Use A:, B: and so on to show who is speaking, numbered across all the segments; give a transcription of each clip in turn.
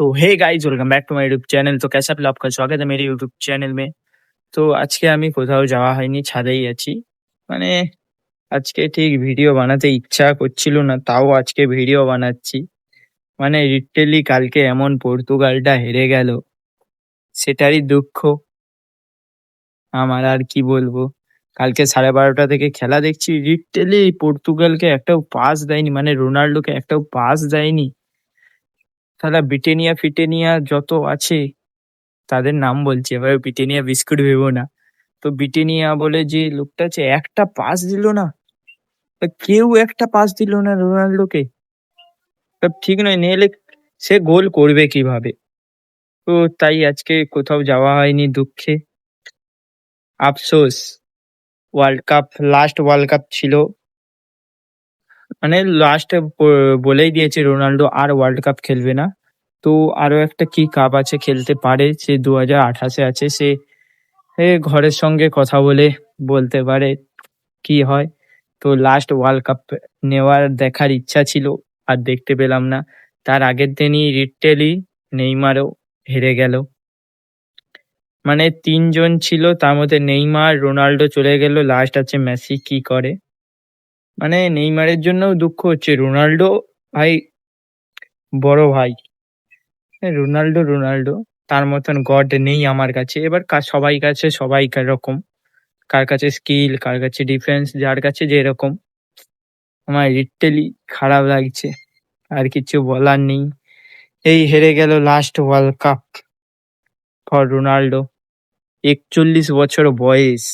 A: तो hey guys, welcome back to my YouTube channel. तो कैसे आप लोग? आपका स्वागत है मेरे यूट्यूब চ্যানেল में। তো আজকে আমি কোথাও যাওয়া হয়নি, ছাদেই আছি। মানে আজকে ঠিক ভিডিও বানাতে ইচ্ছা করছিল না, তাও আজকে ভিডিও বানাচ্ছি। মানে লিটারেলি কালকে এমন পর্তুগালটা হেরে গেল, সেটারই দুঃখ আমার। আর কি বলবো, কালকে 12:30 থেকে খেলা দেখছি, লিটারেলি পর্তুগালকে একটাও পাস দেয়নি, মানে রোনাল্ডোকে একটাও পাস দেয়নি। সালা ব্রিটেনিয়া ফিটেনিয়া যত আছে তাদের নাম বলছি, এবার ব্রিটেনিয়া বিস্কুট ভেবো না। তো ব্রিটেনিয়া বলে যে লোকটা আছে, একটা পাস দিল না, কেউ একটা পাস দিল না রোনাল্ডোকে। ঠিক নয়, নেলে সে গোল করবে কিভাবে? তো তাই আজকে কোথাও যাওয়া হয়নি, দুঃখে। আফসোস, world cup, last world cup ছিল, মানে লাস্টে বলেই দিয়েছে রোনাল্ডো আর ওয়ার্ল্ড কাপ খেলবে না। তো আরো একটা কি কাপ আছে, খেলতে পারে, সে 2028-এ আছে। সে ঘরের সঙ্গে কথা বলে বলতে পারে কি হয়। তো লাস্ট ওয়ার্ল্ড কাপ নেওয়ার দেখার ইচ্ছা ছিল, আর দেখতে পেলাম না। তার আগের দিনই লিটারেলি নেইমারও হেরে গেল। মানে 3 জন ছিল, তার মধ্যে নেইমার, রোনাল্ডো চলে গেল, লাস্ট আছে মেসি। কি করে? মানে নেইমারের জন্যও দুঃখ হচ্ছে। রোনাল্ডো ভাই, বড় ভাই। রোনাল্ডো রোনাল্ডো তার মতন গড নেই আমার কাছে। এবার সবাই কাছে সবাই রকম, কার কাছে স্কিল, কার কাছে ডিফেন্স, যার কাছে যেরকম। আমার লিটারেলি খারাপ লাগছে, আর কিছু বলার নেই। এই হেরে গেল last world cup for Ronaldo. 41 বছর বয়স,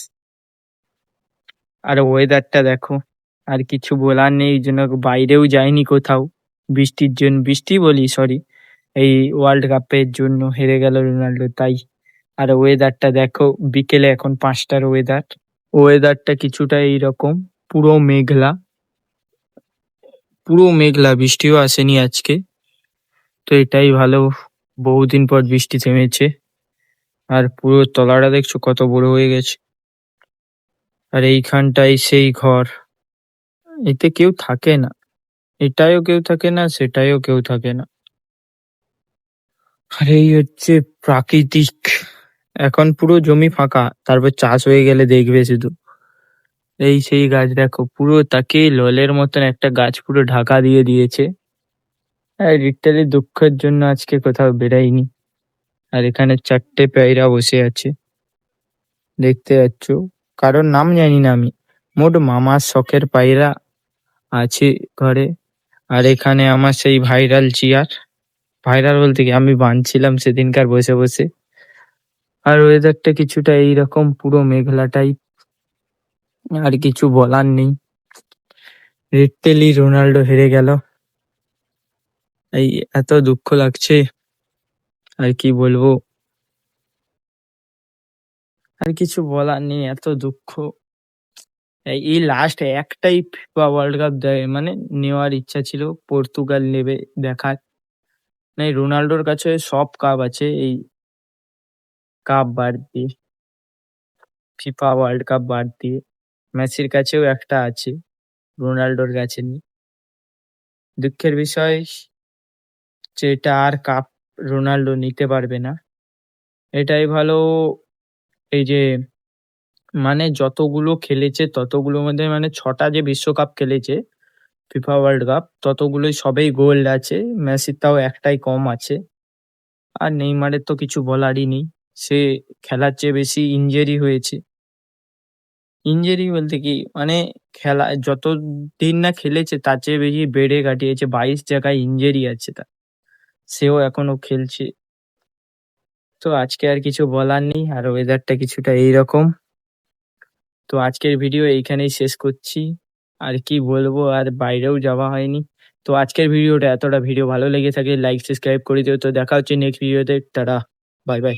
A: আর ওয়েদারটা দেখো। আর কিছু বলার নেই, এই জন্য বাইরেও যায়নি কোথাও, বৃষ্টির জন্য, বৃষ্টি বলি সরি, এই ওয়ার্ল্ড কাপের জন্য হেরে গেল রোনাল্ডো, তাই। আর ওয়েদারটা দেখো, বিকেলে এখন 5টার ওয়েদার। ওয়েদারটা কিছুটা এইরকম, পুরো মেঘলা, পুরো মেঘলা, বৃষ্টিও আসেনি আজকে। তো এটাই ভালো, বহুদিন পর বৃষ্টি থেমেছে। আর পুরো তলাটা দেখছো কত বড় হয়ে গেছে। আর এইখানটাই সেই ঘর, এতে কেউ থাকে না, এটাইও কেউ থাকে না, সেটাইও কেউ থাকে না। আর এই হচ্ছে প্রাকৃতিক। এখন পুরো জমি ফাঁকা, তারপর চাষ হয়ে গেলে দেখবে শুধু। এই সেই গাছ দেখো, পুরো তাকে ললের মতন একটা গাছ পুরো ঢাকা দিয়ে দিয়েছে। আর লিটারালি দুঃখের জন্য আজকে কোথাও বেরাইনি। আর এখানে 4টে পায়রা বসে আছে, দেখতে পাচ্ছ। কারোর নাম জানি না আমি, মোট মামার শখের পায়রা আছে ঘরে। আর এখানে আমার সেই ভাইরাল চেয়ার, ভাইরাল বলতে কি, আমি বানছিলাম সেদিনকার বসে বসে। আর ওয়েদারটা কিছুটা এইরকম, পুরো মেঘলা টাইপ। আর কিছু বলার নেই, লিটারালি রোনাল্ডো হেরে গেল, এই এত দুঃখ লাগছে। আর কি বলবো, আর কিছু বলার নেই, এত দুঃখ। এই লাস্ট একটাই ফিফা ওয়ার্ল্ড কাপ মানে নেওয়ার ইচ্ছা ছিল, পর্তুগাল নেবে দেখার। মানে রোনাল্ডোর কাছে সব কাপ আছে, এই কাপ বাদ দিয়ে, ফিফা ওয়ার্ল্ড কাপ বাদ দিয়ে। মেসির কাছেও একটা আছে, রোনাল্ডোর কাছে নেই। দুঃখের বিষয় যে এটা আর কাপ রোনাল্ডো নিতে পারবে না, এটাই ভালো। এই যে মানে যতগুলো খেলেছে ততগুলোর মধ্যে, মানে 6টা যে বিশ্বকাপ খেলেছে ফিফা ওয়ার্ল্ড কাপ, ততগুলোই সবেই গোল্ড আছে। মেসির তাও একটাই কম আছে। আর নেইমারের তো কিছু বলারই নেই, সে খেলার চেয়ে বেশি ইনজুরি হয়েছে। ইনজুরি বলতে কি, মানে খেলা যত দিন না খেলেছে তার চেয়ে বেশি বেড়ে কাটিয়েছে, 22 জায়গায় ইনজুরি আছে তার, সেও এখনো খেলছে। তো আজকে আর কিছু বলার নেই, আর ওয়েদারটা কিছুটা এইরকম। তো আজকের ভিডিও এইখানেই শেষ করছি, আর কি বলবো, আর বাইরেও যাওয়া হয়নি। তো আজকের ভিডিওটা এতটা, ভিডিও ভালো লেগে থাকে লাইক সাবস্ক্রাইব করে দিও। তো দেখা হচ্ছে নেক্সট ভিডিওতে, টাটা, বাই বাই।